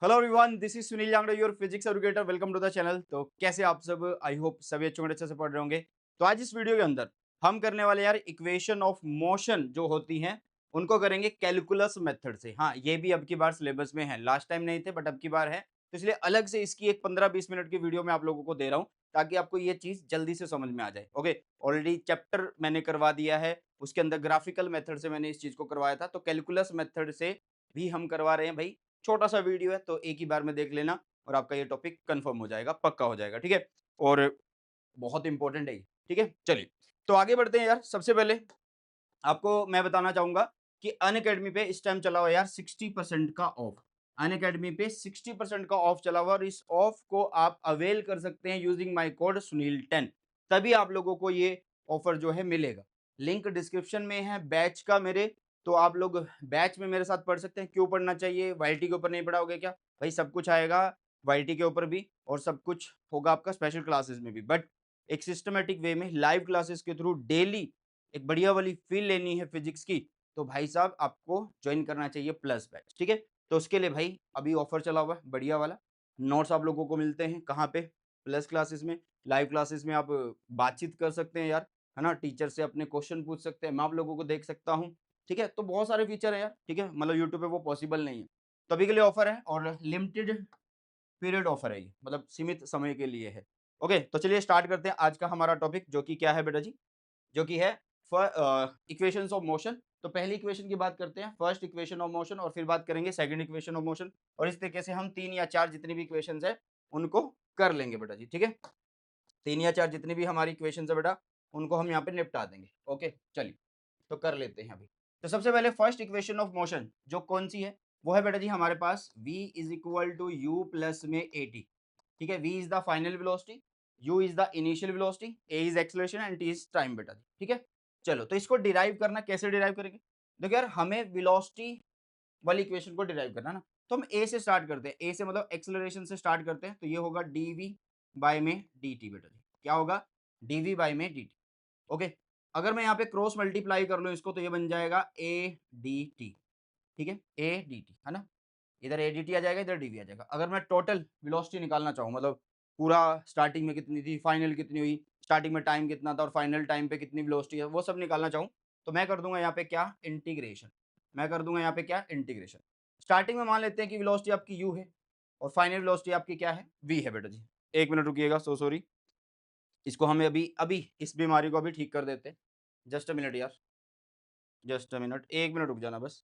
Hello everyone, this is Sunil Jangra, your physics educator. Welcome to the channel. तो कैसे आप सब? आई होप सभी अच्छे से पढ़ रहे होंगे। तो आज इस वीडियो के अंदर हम करने वाले यार इक्वेशन ऑफ मोशन जो होती हैं उनको करेंगे कैलकुलस मेथड से। हाँ, ये भी अब की बार सिलेबस में है, लास्ट टाइम नहीं थे बट अब की बार है, तो इसलिए अलग से इसकी एक 15-20 मिनट की वीडियो मैं आप लोगों को दे रहा हूँ ताकि आपको ये चीज जल्दी से समझ में आ जाए। ओके, ऑलरेडी चैप्टर मैंने करवा दिया है, उसके अंदर ग्राफिकल मेथड से मैंने इस चीज को करवाया था, तो कैलकुलस मेथड से भी हम करवा रहे हैं भाई। छोटा सा वीडियो है तो एक ही बार में देख लेना और आपका ये टॉपिक कंफर्म हो जाएगा, पक्का हो जाएगा, ठीक है। और बहुत इंपॉर्टेंट है ये, ठीक है। चलिए, तो आगे बढ़ते हैं यार। सबसे पहले आपको मैं बताना चाहूंगा कि अनअकैडमी पे इस टाइम चला हुआ यार 60% का ऑफ। अनअकैडमी पे 60% का ऑफ चला हुआ और इस ऑफ को आप अवेल कर सकते हैं यूजिंग माय कोड सुनील 10। तभी आप लोगों को ये ऑफर जो है मिलेगा। लिंक डिस्क्रिप्शन में है बैच का मेरे। तो आप लोग बैच में मेरे साथ पढ़ सकते हैं। क्यों पढ़ना चाहिए? वाईटी के ऊपर नहीं पढ़ाओगे क्या भाई? सब कुछ आएगा वाईटी के ऊपर भी और सब कुछ होगा आपका स्पेशल क्लासेस में भी, बट एक सिस्टमेटिक वे में लाइव क्लासेस के थ्रू डेली एक बढ़िया वाली फील लेनी है फिजिक्स की। तो भाई साहब आपको ज्वाइन करना चाहिए प्लस बैच, ठीक है। तो उसके लिए भाई अभी ऑफर चला हुआ है बढ़िया वाला। नोट्स आप लोगों को मिलते हैं कहाँ पे? प्लस क्लासेस में। लाइव क्लासेस में आप बातचीत कर सकते हैं यार, है ना। टीचर से अपने क्वेश्चन पूछ सकते हैं, मैं आप लोगों को देख सकता हूँ, ठीक है। तो बहुत सारे फीचर है यार, ठीक है। मतलब यूट्यूब पे वो पॉसिबल नहीं है, तो अभी के लिए ऑफर है और लिमिटेड पीरियड ऑफर है ये, मतलब सीमित समय के लिए है। ओके, तो चलिए स्टार्ट करते हैं आज का हमारा टॉपिक, जो कि क्या है बेटा जी? जो कि है इक्वेशंस ऑफ मोशन। तो पहली इक्वेशन की बात करते हैं, फर्स्ट इक्वेशन ऑफ मोशन, और फिर बात करेंगे सेकंड इक्वेशन ऑफ मोशन। और इस तरीके से हम 3 या 4 जितनी भी इक्वेशंस है उनको कर लेंगे बेटा जी, ठीक है। 3 या 4 जितनी भी हमारी इक्वेशंस है बेटा, उनको हम यहाँ पे निपटा देंगे। ओके, चलिए तो कर लेते हैं अभी। तो सबसे पहले फर्स्ट इक्वेशन ऑफ मोशन जो कौन सी है, वो है बेटा जी हमारे पास v is equal to u plus में ए टी, ठीक है। v is the final velocity, u is the initial velocity, a is acceleration and t is time बेटा जी, ठीक है। चलो, तो इसको डिराइव करना, कैसे डिराइव करेंगे? देखो यार, हमें वेलोसिटी वाली इक्वेशन को डिराइव करना है ना, तो हम a से स्टार्ट करते हैं। a से मतलब एक्सेलरेशन से स्टार्ट करते हैं, तो ये होगा dv बाय में dt बेटा जी। क्या होगा? dv बाय में dt। ओके, अगर मैं यहाँ पे क्रॉस मल्टीप्लाई कर लूँ इसको, तो ये बन जाएगा ए डी टी, ठीक है। ए डी टी है ना, इधर ए डी टी आ जाएगा, इधर डी वी आ जाएगा। अगर मैं टोटल वेलोसिटी निकालना चाहूँ, मतलब पूरा स्टार्टिंग में कितनी थी, फाइनल कितनी हुई, स्टार्टिंग में टाइम कितना था और फाइनल टाइम पे कितनी वेलोसिटी है, वो सब निकालना चाहूँ, तो मैं कर दूंगा यहाँ पे क्या? इंटीग्रेशन। मैं कर दूंगा यहाँ पे क्या? इंटीग्रेशन। स्टार्टिंग में मान लेते हैं कि वेलोसिटी आपकी यू है और फाइनल वेलोसिटी आपकी क्या है? वी है बेटा जी। एक मिनट रुकिएगा, सो सॉरी। इसको हमें अभी अभी इस बीमारी को अभी ठीक कर देते हैं। जस्ट अ मिनट यार, जस्ट अ मिनट, 1 मिनट रुक जाना बस।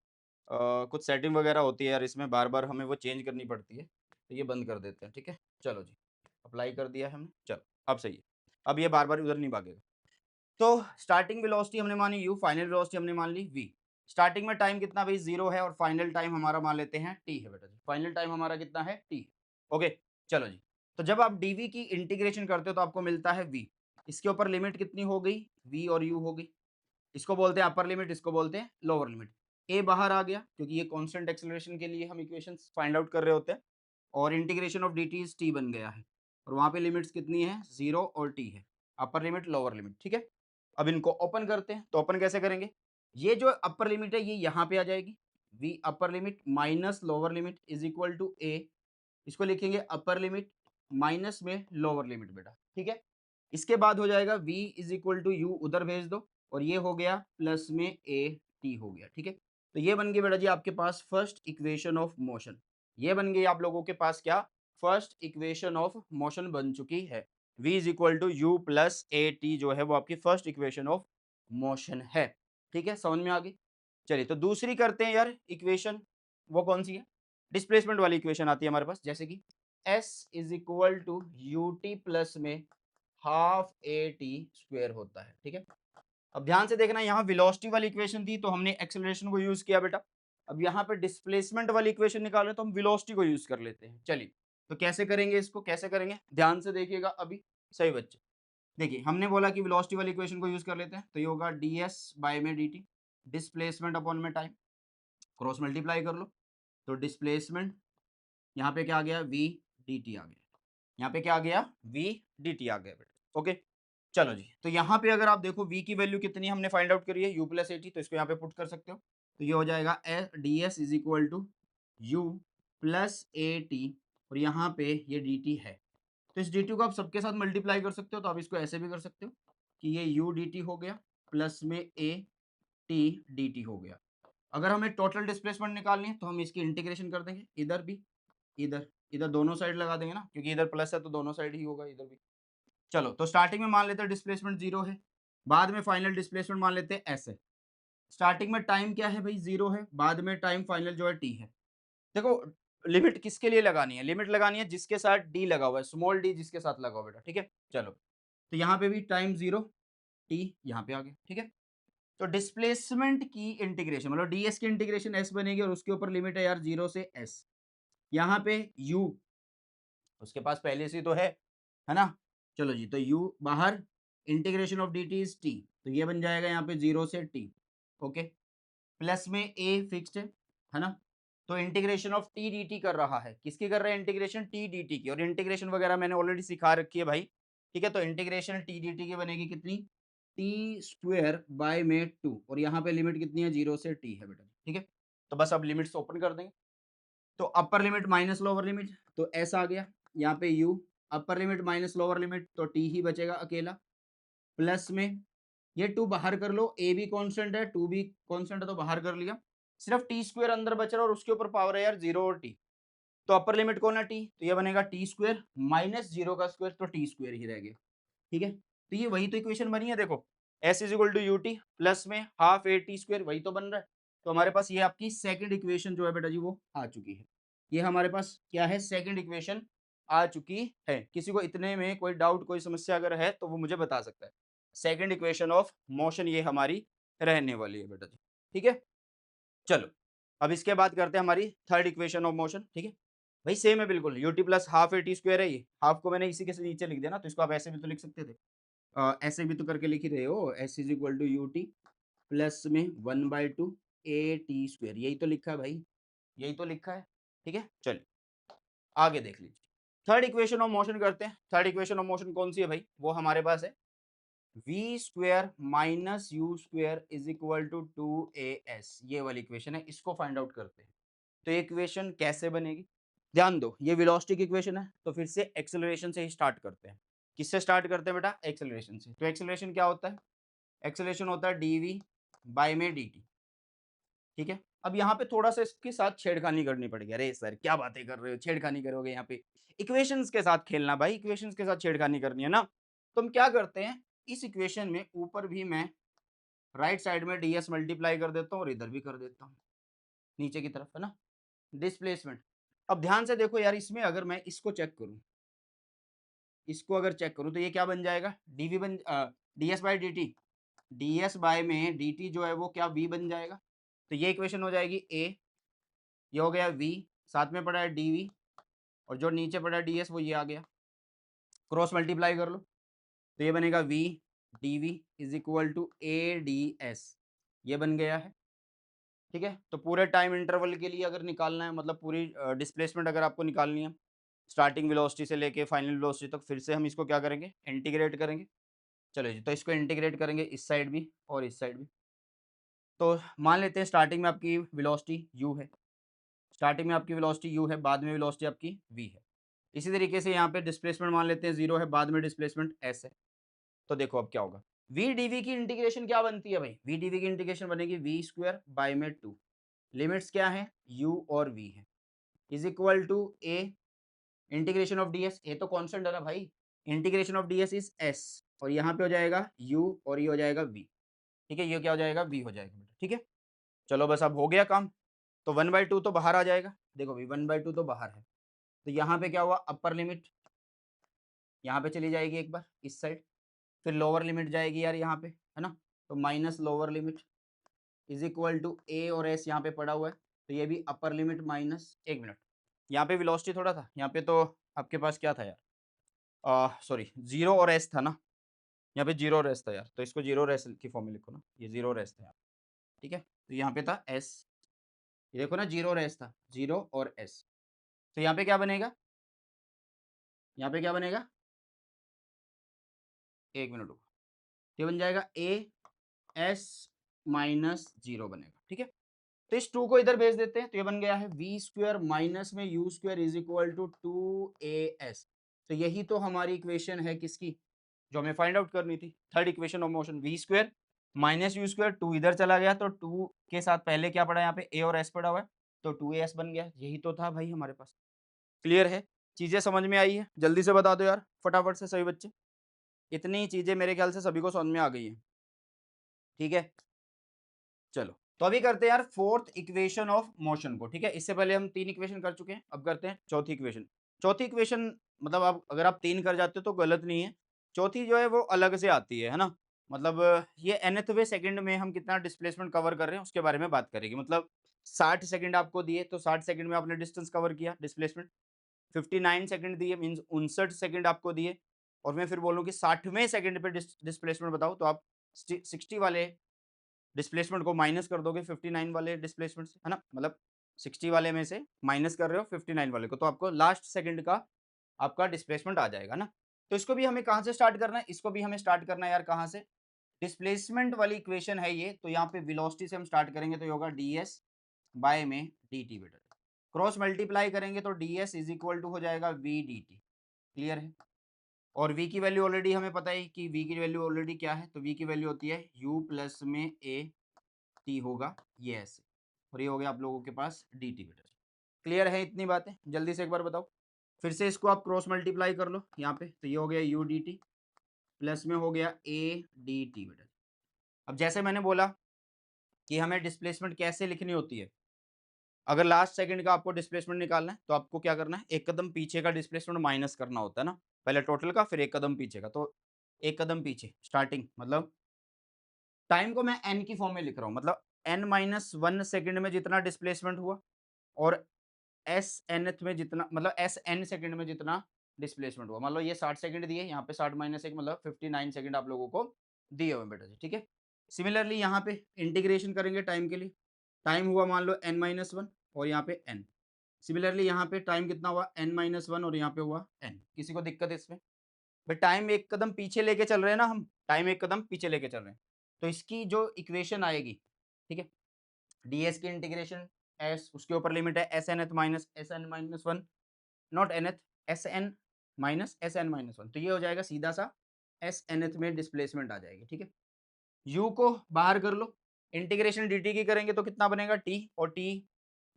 कुछ सेटिंग वगैरह होती है यार इसमें, बार-बार हमें वो चेंज करनी पड़ती है, तो ये बंद कर देते हैं, ठीक है? चलो जी, अप्लाई कर दिया है हमने, चलो अब सही है। अब ये बार-बार उधर नहीं भागेगा। तो स्टार्टिंग वेलोसिटी हमने मानी u, फाइनल वेलोसिटी हमने मान ली v। स्टार्टिंग में टाइम कितना भाई? 0 है और फाइनल टाइम हमारा मान लेते हैं t है बेटा जी। फाइनल टाइम हमारा कितना है? t। ओके, चलो जी। तो जब आप dv की इंटीग्रेशन करते हो तो आपको मिलता है v। इसके ऊपर लिमिट कितनी हो गई? v और u हो गई। इसको बोलते हैं अपर लिमिट, इसको बोलते हैं लोअर लिमिट। ए बाहर आ गया क्योंकि ये कांस्टेंट एक्सेलरेशन के लिए हम इक्वेशंस फाइंड आउट कर रहे होते हैं, और integration of dt is t बन गया है। और वहां पे लिमिट्स कितनी है? 0 और t है, अपर लिमिट लोअर लिमिट, ठीक है। अब इनको ओपन करते हैं, तो ओपन कैसे करेंगे? ये जो अपर लिमिट है ये यहाँ पे आ जाएगी, v upper limit minus lower limit is equal to a। इसको लिखेंगे अपर लिमिट माइनस में लोअर लिमिट बेटा, ठीक है। इसके बाद हो जाएगा v is equal to u, उधर भेज दो, और ये हो गया प्लस में ए टी हो गया, ठीक है। तो ये बन गई बेटा जी आपके पास फर्स्ट इक्वेशन ऑफ मोशन। ये बन गई आप लोगों के पास क्या? फर्स्ट इक्वेशन ऑफ मोशन बन चुकी है। v is equal to u plus a t जो है वो आपकी फर्स्ट इक्वेशन ऑफ मोशन है, ठीक है। समझ में आ गई? चलिए, तो दूसरी करते हैं यार इक्वेशन। वो कौन सी है? डिस्प्लेसमेंट वाली इक्वेशन आती है हमारे पास, जैसे कि s is equal to U T plus में हाफ ए टी स्क्वायर होता है, ठीक है। अब ध्यान से देखना, यहाँ वेलोसिटी वाली इक्वेशन थी तो हमने एक्सेलरेशन को यूज किया बेटा। अब यहाँ पे डिस्प्लेसमेंट वाली इक्वेशन निकाल रहे तो हम वेलोसिटी को यूज कर लेते हैं। चलिए, तो कैसे करेंगे इसको? कैसे करेंगे ध्यान से देखिएगा अभी, सही बच्चे। देखिए, हमने बोला कि वेलोसिटी वाली इक्वेशन को यूज कर लेते हैं, तो ये होगा ds बाय में dt, डिस्प्लेसमेंट अपॉन में टाइम, क्रॉस मल्टीप्लाई कर लो। तो डिस्प्लेसमेंट यहाँ पे क्या आ गया? v dt आ गया। यहाँ पे क्या आ गया? v dt आ गया बेटा। ओके, चलो जी। तो यहाँ पे अगर आप देखो v की वैल्यू कितनी हमने फाइंड आउट करी है, u प्लस ए टी, तो इसको यहाँ पे पुट कर सकते हो। तो ये हो जाएगा d s is equal to u plus a t और यहाँ पे ये डी टी है। तो इस डी टी को आप सबके साथ मल्टीप्लाई कर सकते हो, तो आप इसको ऐसे भी कर सकते हो कि ये यू डी टी हो गया प्लस में ए टी डी टी हो गया। अगर हमें टोटल डिस्प्लेसमेंट निकालनी है तो हम इसकी इंटीग्रेशन कर देंगे, इधर भी इधर इधर दोनों साइड लगा देंगे ना, क्योंकि इधर प्लस है तो दोनों साइड ही होगा इधर भी। चलो तो स्टार्टिंग में मान लेते हैं डिस्प्लेसमेंट जीरो है, बाद में फाइनल डिस्प्लेसमेंट मान लेते हैं ऐसे। स्टार्टिंग में टाइम क्या है भाई, जीरो है, बाद में टाइम फाइनल जो है टी है। देखो लिमिट किसके लिए लगानी है, लिमिट लगानी है जिसके साथ डी लगा हुआ है, स्मॉल डी जिसके साथ लगा हुआ बेटा, ठीक है। चलो तो यहाँ पे भी टाइम जीरो, टी यहाँ पे आ गया, ठीक है। तो डिस्प्लेसमेंट की इंटीग्रेशन मतलब डीएस की इंटीग्रेशन एस बनेगी और उसके ऊपर लिमिट है यार जीरो से एस। यहाँ पे यू उसके पास पहले से तो है ना। चलो जी, तो u बाहर, integration of D T is T, तो ये बन जाएगा यहाँ पे जीरो से टी, ओके। प्लस में a फिक्स्ड है ना, तो integration of T D T कर रहा है, किसकी कर रहा है इंटीग्रेशन, टी डी टी की। और इंटीग्रेशन वगैरह मैंने ऑलरेडी सिखा रखी है भाई, ठीक है। तो इंटीग्रेशन टी डी टी की बनेगी कितनी, टी स्क्वेयर बाय में टू, और यहाँ पे लिमिट कितनी है, जीरो से टी है बेटा, ठीक है। तो बस अब लिमिट्स ओपन कर देंगे, तो अपर लिमिट माइनस लोअर लिमिट, तो एस आ गया, यहाँ पे you, upper limit minus lower limit, तो टी ही बचेगा अकेला, प्लस में ये टू बाहर कर लो, ए भी कांस्टेंट है, टू भी कांस्टेंट है, तो बाहर कर लिया, सिर्फ टी स्क्वायर अंदर बच रहा है और उसके ऊपर पावर है यार जीरो और टी। तो अपर लिमिट कौन है, टी, तो ये बनेगा टी स्क्वायर माइनस जीरो का स्क्वायर, तो टी स्क्वायर ही रह गया, ठीक है। तो ये वही तो इक्वेशन बनी है, देखो s is equal to U T plus में हाफ ए टी स्क्वायर, वही तो बन रहा है। तो हमारे पास ये आपकी सेकंड इक्वेशन जो है बेटा जी वो आ चुकी है। ये हमारे पास क्या है, सेकंड इक्वेशन आ चुकी है। किसी को इतने में कोई डाउट कोई समस्या अगर है तो वो मुझे बता सकता है। सेकंड इक्वेशन ऑफ मोशन ये हमारी रहने वाली है बेटा जी, ठीक है। चलो अब इसके बाद करते हैं हमारी थर्ड इक्वेशन ऑफ मोशन, ठीक है। भाई सेम है बिल्कुल, U T plus half a T square है, ये हाफ को मैंने इसी के नीचे लिख दिया ना, तो इसको आप ऐसे भी तो लिख सकते थे, ऐसे भी तो करके लिख ही रहे हो, S is equal to U T plus में one by two A T square, यही तो लिखा है भाई, यही तो लिखा है, ठीक है। चलिए आगे देख लीजिए, थर्ड इक्वेशन ऑफ मोशन करते हैं। थर्ड इक्वेशन ऑफ मोशन कौन सी है भाई, वो हमारे पास है v square minus u square is equal to two a s, ये वाली इक्वेशन है, इसको फाइंड आउट करते हैं। तो ये इक्वेशन कैसे बनेगी, ध्यान दो, ये वेलोसिटी की इक्वेशन है, तो फिर से एक्सेलरेशन से ही स्टार्ट करते हैं। किससे स्टार्ट करते हैं बेटा, एक्सेलरेशन से। तो एक्सेलरेशन क्या होता है, एक्सेलरेशन होता है डीवी बाय में डी, ठीक है। अब यहाँ पे थोड़ा सा इसके साथ छेड़खानी करनी पड़ेगी, अरे सर क्या बातें कर रहे हो, छेड़खानी करोगे यहाँ पे, इक्वेशंस के साथ खेलना भाई, इक्वेशंस के साथ छेड़खानी करनी है ना। तो हम क्या करते हैं, इस इक्वेशन में ऊपर भी मैं राइट साइड में ds मल्टीप्लाई कर देता हूँ और इधर भी कर देता हूँ नीचे की तरफ, है ना, डिस्प्लेसमेंट। अब ध्यान से देखो यार, इसमें अगर मैं इसको चेक करूँ, इसको अगर चेक करूँ तो ये क्या बन जाएगा, dv बन ds by d t, ds by में dt जो है वो क्या v बन जाएगा। तो ये इक्वेशन हो जाएगी a, ये हो गया v, साथ में पड़ा है dv, और जो नीचे पड़ा है ds वो ये आ गया, क्रॉस मल्टीप्लाई कर लो, तो ये बनेगा v dv is equal to a d s, ये बन गया है, ठीक है। तो पूरे टाइम इंटरवल के लिए अगर निकालना है, मतलब पूरी डिस्प्लेसमेंट अगर आपको निकालनी है स्टार्टिंग वेलोसिटी से लेके फाइनल वेलोसिटी तक, फिर से हम इसको क्या करेंगे, इंटीग्रेट करेंगे। चलो जी, तो इसको इंटीग्रेट करेंगे इस साइड भी और इस साइड भी। तो मान लेते हैं स्टार्टिंग में आपकी वेलोसिटी u है, स्टार्टिंग में आपकी वेलोसिटी u है, बाद में वेलोसिटी आपकी v है। इसी तरीके से यहाँ पे डिस्प्लेसमेंट मान लेते हैं जीरो है, बाद में डिस्प्लेसमेंट s है। तो देखो अब क्या होगा, v dv की इंटीग्रेशन क्या बनती है भाई, v dv की इंटीग्रेशन बनेगी v स्क्वायर बाय में टू, लिमिट्स क्या है u और v है, is equal to a integration of ds, a तो कांस्टेंट है ना भाई, integration of ds is s, और यहाँ पे हो जाएगा u और ये हो जाएगा v, ठीक है। ये क्या हो जाएगा, v हो जाएगा, ठीक है। चलो बस अब हो गया काम। तो वन बाई टू तो बाहर आ जाएगा, देखो भाई वन बाई टू तो बाहर है, तो यहाँ पे क्या हुआ, अपर लिमिट यहाँ पे चली जाएगी एक बार इस साइड, फिर लोअर लिमिट जाएगी यार यहाँ पे, है ना, तो minus lower limit is equal to A और एस यहाँ पे पड़ा हुआ है, तो ये भी अपर लिमिट माइनस, एक मिनट, यहाँ पे वेलोसिटी थोड़ा था, यहाँ पे तो आपके पास क्या था यार, सॉरी जीरो और एस था ना, यहाँ पे जीरो और एस था यार, तो इसको जीरो और एस की फॉर्म में लिखो ना, ये जीरो और एस था यहाँ, ठीक है। तो यहाँ पे था एस, ये देखो ना जीरो और एस था, जीरो और एस, तो यहाँ पे क्या बनेगा, यहाँ पे क्या बनेगा, एक मिनट रुको, ये बन जाएगा ए एस माइनस जीरो बनेगा, ठीक है। तो इस 2 को इधर भेज देते हैं, तो ये बन गया है v स्क्वायर माइनस में u square is equal to 2as। तो यही तो हमारी इक्वेशन है किसकी, जो हमें फाइंड आउट करनी थी, third equation of motion. v square minus you square, 2 इधर चला गया तो 2 के साथ पहले क्या पड़ा, यहाँ पे a और s पड़ा हुआ है, तो 2as बन गया। यही तो था भाई हमारे पास। क्लियर है, चीजें समझ में आई है? जल्दी से बता दो यार फटाफट से सभी बच्चे। इतनी चीजें मेरे ख्याल से सभी को समझ में आ गई है। ठीक है, चलो तो अभी करते हैं यार फोर्थ इक्वेशन ऑफ मोशन को। ठीक है, इससे पहले हम 3 इक्वेशन कर चुके हैं, अब करते हैं चौथी इक्वेशन। चौथी इक्वेशन मतलब आप अगर आप 3 कर जाते हो तो गलत नहीं है, चौथी जो है वो अलग से आती है ना। मतलब ये nthवें सेकंड में हम कितना डिस्प्लेसमेंट कवर कर रहे हैं उसके बारे में बात करेगी। मतलब 60 सेकंड आपको दिए तो 60 सेकंड में आपने डिस्टेंस कवर किया, डिस्प्लेसमेंट। 59 सेकंड दिए मींस 59 सेकंड आपको दिए, और मैं फिर बोलूँ कि 60वें सेकंड पे डिस्प्लेसमेंट बताओ, तो आप 60 वाले डिस्प्लेसमेंट को माइनस कर दोगे 59 वाले डिस्प्लेसमेंट से, है ना। मतलब 60 वाले में से माइनस कर रहे हो 59 वाले को, तो आपको लास्ट सेकंड का आपका डिस्प्लेसमेंट आ जाएगा ना। तो इसको भी हमें कहाँ से स्टार्ट करना है, इसको भी हमें स्टार्ट करना है यार कहाँ से, डिस्प्लेसमेंट वाली इक्वेशन है ये, तो यहाँ पे वेलोसिटी से हम स्टार्ट करेंगे, तो ये होगा ds बाय में dt बेटा। क्रॉस मल्टीप्लाई करेंगे तो ds इज इक्वल टू हो जाएगा v dt। क्लियर है, और v की वैल्यू ऑलरेडी हमें पता है कि v की वैल्यू ऑलरेडी क्या है, तो v की वैल्यू होती है u प्लस में a t होगा, ये ऐसे, और ये हो गया आप लोगों के पास dt बेटा। क्लियर है इतनी बातें? जल्दी से एक बार बताओ। फिर से इसको आप क्रॉस मल्टीप्लाई कर लो यहाँ पे, तो ये हो गया u dt प्लस में हो गया a dt बेटा। अब जैसे मैंने बोला कि हमें डिस्प्लेसमेंट कैसे लिखनी होती है, अगर लास्ट सेकंड का आपको डिस्प्लेसमेंट निकालना है तो आपको क्या करना है, एक कदम पीछे का डिस्प्लेसमेंट माइनस करना होता है ना, पहले टोटल का फिर एक कदम पीछे का। तो एक कदम पीछे स्टार्टिंग, मतलब टाइम को मैं n की फॉर्म में लिख रहा हूँ, मतलब n माइनस 1 सेकेंड में जितना डिस्प्लेसमेंट हुआ, और एस nth में जितना, मतलब एस n सेकंड में जितना डिस्प्लेसमेंट हुआ। मान लो ये 60 सेकंड दिए, यहाँ पे 60 माइनस 1 मतलब 59 सेकंड आप लोगों को दिए हुए बेटा जी। ठीक है, सिमिलरली यहाँ पे इंटीग्रेशन करेंगे टाइम के लिए, टाइम हुआ मान लो n माइनस 1 और यहाँ पे n। सिमिलरली यहाँ पे टाइम कितना हुआ n माइनस 1 और यहाँ पे हुआ n। किसी को दिक्कत है इसमें? भाई टाइम एक कदम पीछे लेके चल रहे हैं ना हम, टाइम एक कदम पीछे लेके चल रहे हैं, तो इसकी जो इक्वेशन आएगी, ठीक है, ds की इंटीग्रेशन s, उसके ऊपर लिमिट है S N th minus S N minus one, not N th, S N minus S N minus one, तो ये हो जाएगा सीधा सा एस एन एथ में डिस्प्लेसमेंट आ जाएगी। ठीक है, u को बाहर कर लो, इंटीग्रेशन dt की करेंगे तो कितना बनेगा t, और t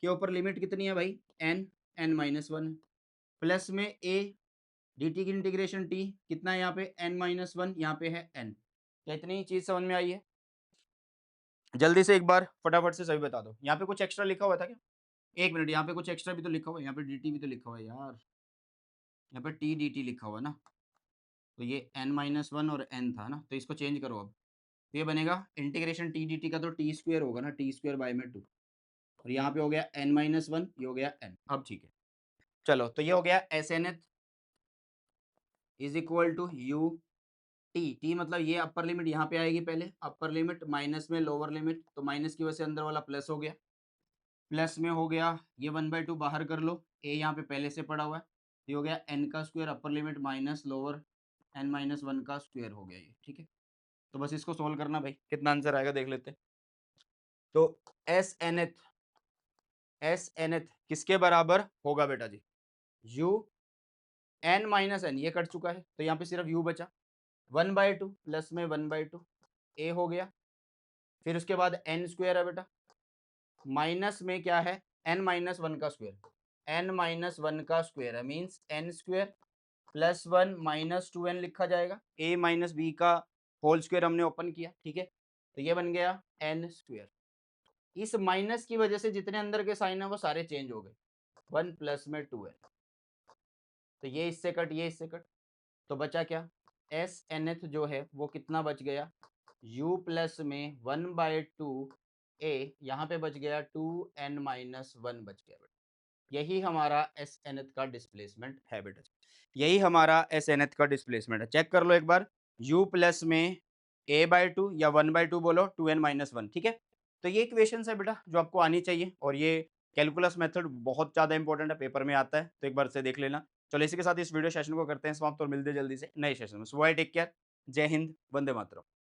के ऊपर लिमिट कितनी है भाई n, n minus one, plus में a dt की इंटीग्रेशन t कितना है यहाँ पे n माइनस वन, यहाँ पे है n। क्या इतनी चीज समझ में आई है? जल्दी से एक बार फटाफट से सभी बता दो। यहाँ पे कुछ एक्स्ट्रा लिखा हुआ था क्या? एक मिनट, यहाँ पे कुछ एक्स्ट्रा भी तो लिखा हुआ है, यहाँ पे dt भी तो लिखा हुआ है यार, यहाँ पे t dt लिखा हुआ है ना, तो ये n माइनस वन और n था ना, तो इसको चेंज करो अब, तो ये बनेगा इंटीग्रेशन t dt का, तो t स्क्वायर होगा ना, t स्क्वायर बाय में 2, और यहाँ पे हो गया n माइनस वन, ये हो गया n। अब ठीक है, चलो तो ये हो गया s N th is equal to you t, t मतलब ये अपर लिमिट यहाँ पे आएगी, पहले अपर लिमिट माइनस में लोअर लिमिट, तो माइनस की वजह से अंदर वाला प्लस हो गया, प्लस में हो गया ये 1/2 बाहर कर लो, ए यहाँ पे पहले से पड़ा हुआ है, ये हो गया n का स्क्वायर अपर limit minus lower n minus one का स्क्वायर हो गया ये। ठीक है, तो बस इसको सोल्व करना भाई, कितना आंसर आएगा देख लेते हैं। तो एस एन एथ किसके बराबर होगा बेटा जी, u n माइनस n, ये कट चुका है तो यहाँ पे सिर्फ u बचा, 1/2 प्लस में 1/2 a हो गया, फिर उसके बाद n स्क्वायर है बेटा, माइनस में क्या है n माइनस वन का स्क्वायर, n माइनस वन का स्क्वायर है means n square plus one minus 2n लिखा जाएगा, a माइनस बी का होल स्क्वायर हमने ओपन किया। ठीक है, तो ये बन गया n स्क्वायर, इस माइनस की वजह से जितने अंदर के साइन है वो सारे चेंज हो गए, 1 प्लस में 2n, तो ये इससे कट, ये इससे कट, तो बचा क्या, एस एन एथ जो है वो कितना बच गया, u प्लस में 1/2 a, यहाँ पे बच गया 2n माइनस वन बच गया बेटा। यही हमारा एस एन एथ का डिस्प्लेसमेंट है बेटा, यही हमारा एस एन एथ का डिस्प्लेसमेंट है। चेक कर लो एक बार, u प्लस में a/2 या 1/2 बोलो 2n माइनस वन। ठीक है, तो ये इक्वेशन है बेटा जो आपको आनी चाहिए, और ये कैलकुलस मेथड बहुत ज़्यादा इंपॉर्टेंट है, पेपर में आता है, तो एक बार से देख लेना। चलो इसी के साथ इस वीडियो सेशन को करते हैं समाप्त और मिलते हैं जल्दी से नए सेशन में। सो बाय, टेक केयर, जय हिंद, वंदे मातरम।